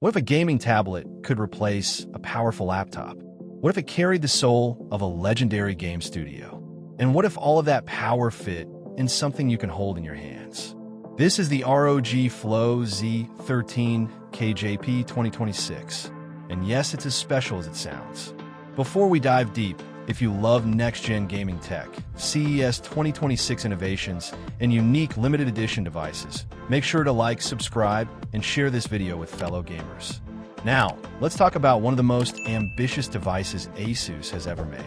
What if a gaming tablet could replace a powerful laptop? What if it carried the soul of a legendary game studio? And what if all of that power fit in something you can hold in your hands? This is the ROG Flow Z13 KJP 2026. And yes, it's as special as it sounds. Before we dive deep, if you love next-gen gaming tech, CES 2026 innovations, and unique limited edition devices, make sure to like, subscribe, and share this video with fellow gamers. Now, let's talk about one of the most ambitious devices Asus has ever made.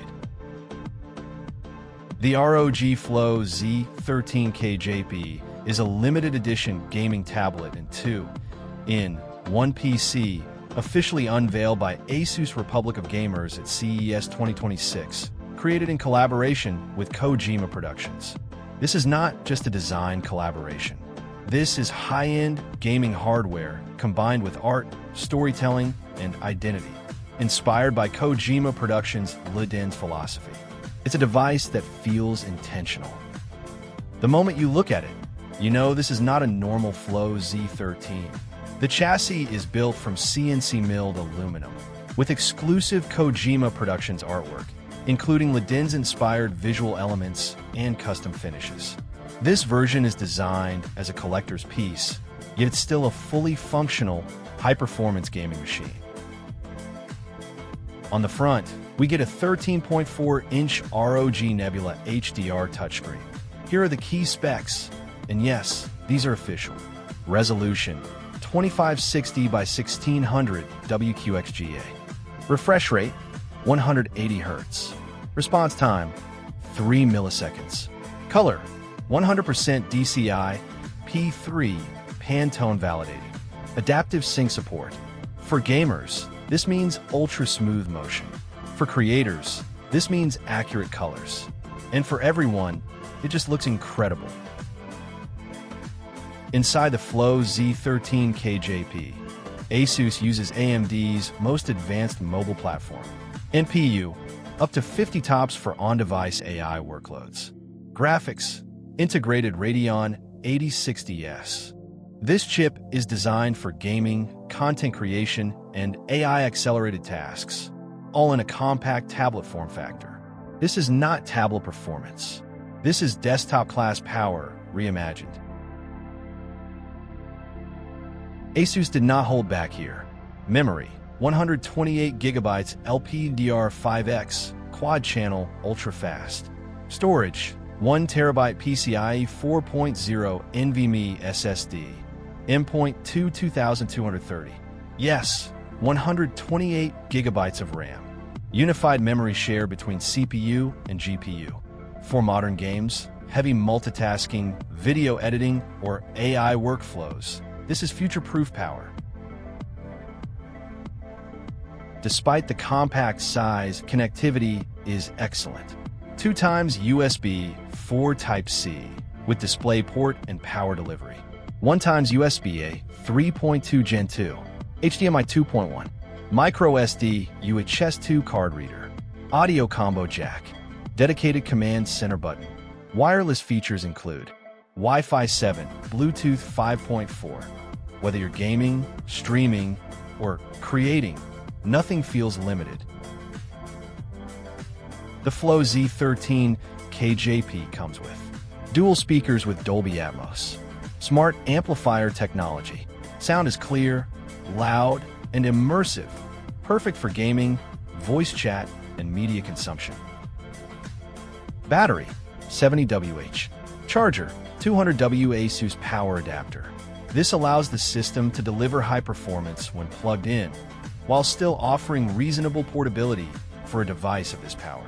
The ROG Flow Z13 KJP is a limited edition gaming tablet in 2-in-1 PC, officially unveiled by Asus Republic of Gamers at CES 2026, created in collaboration with Kojima Productions. This is not just a design collaboration. This is high-end gaming hardware combined with art, storytelling, and identity, inspired by Kojima Productions' Ludens philosophy. It's a device that feels intentional. The moment you look at it, you know this is not a normal Flow Z13. The chassis is built from CNC-milled aluminum, with exclusive Kojima Productions artwork, including Ludens-inspired visual elements and custom finishes. This version is designed as a collector's piece, yet it's still a fully functional, high-performance gaming machine. On the front, we get a 13.4-inch ROG Nebula HDR touchscreen. Here are the key specs, and yes, these are official. Resolution: 2560 by 1600 WQXGA. Refresh rate: 180 Hz. Response time: 3 milliseconds. Color: 100% DCI P3 Pantone validated. Adaptive sync support. For gamers, this means ultra smooth motion. For creators, this means accurate colors. And for everyone, it just looks incredible. Inside the Flow Z13 KJP, Asus uses AMD's most advanced mobile platform, NPU, up to 50 TOPS for on-device AI workloads. Graphics: integrated Radeon 8060S. This chip is designed for gaming, content creation, and AI-accelerated tasks, all in a compact tablet form factor. This is not tablet performance. This is desktop-class power reimagined. Asus did not hold back here. Memory: 128 GB LPDDR5X quad-channel ultra-fast. Storage: 1 TB PCIe 4.0 NVMe SSD. M.2 2230. Yes, 128 GB of RAM. Unified memory share between CPU and GPU. For modern games, heavy multitasking, video editing, or AI workflows, this is future-proof power. Despite the compact size, connectivity is excellent. 2x USB 4 Type-C with DisplayPort and power delivery. 1x USB-A 3.2 Gen 2, HDMI 2.1, microSD UHS 2 card reader, audio combo jack, dedicated command center button. Wireless features include Wi-Fi 7, Bluetooth 5.4. Whether you're gaming, streaming, or creating, nothing feels limited. The Flow Z13 KJP comes with dual speakers with Dolby Atmos, smart amplifier technology. Sound is clear, loud, and immersive, perfect for gaming, voice chat, and media consumption. Battery: 70 Wh. Charger: 200 W. Asus power adapter. This allows the system to deliver high performance when plugged in, while still offering reasonable portability for a device of this power.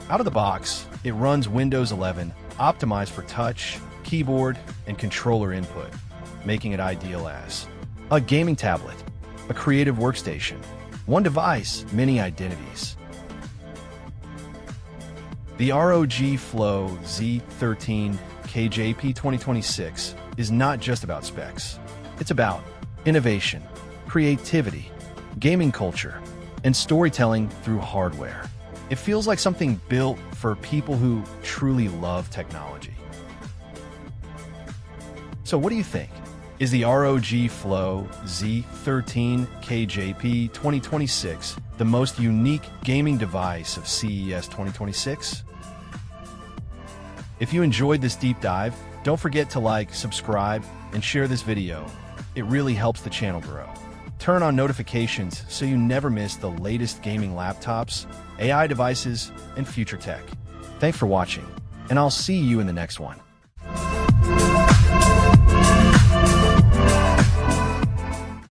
Out of the box, it runs Windows 11, optimized for touch, keyboard, and controller input, making it ideal as a gaming tablet, a creative workstation, one device, many identities. The ROG Flow Z13 KJP 2026 is not just about specs. It's about innovation, creativity, gaming culture, and storytelling through hardware. It feels like something built for people who truly love technology. So what do you think? Is the ROG Flow Z13 KJP 2026 the most unique gaming device of CES 2026? If you enjoyed this deep dive, don't forget to like, subscribe, and share this video. It really helps the channel grow. Turn on notifications so you never miss the latest gaming laptops, AI devices, and future tech. Thanks for watching, and I'll see you in the next one.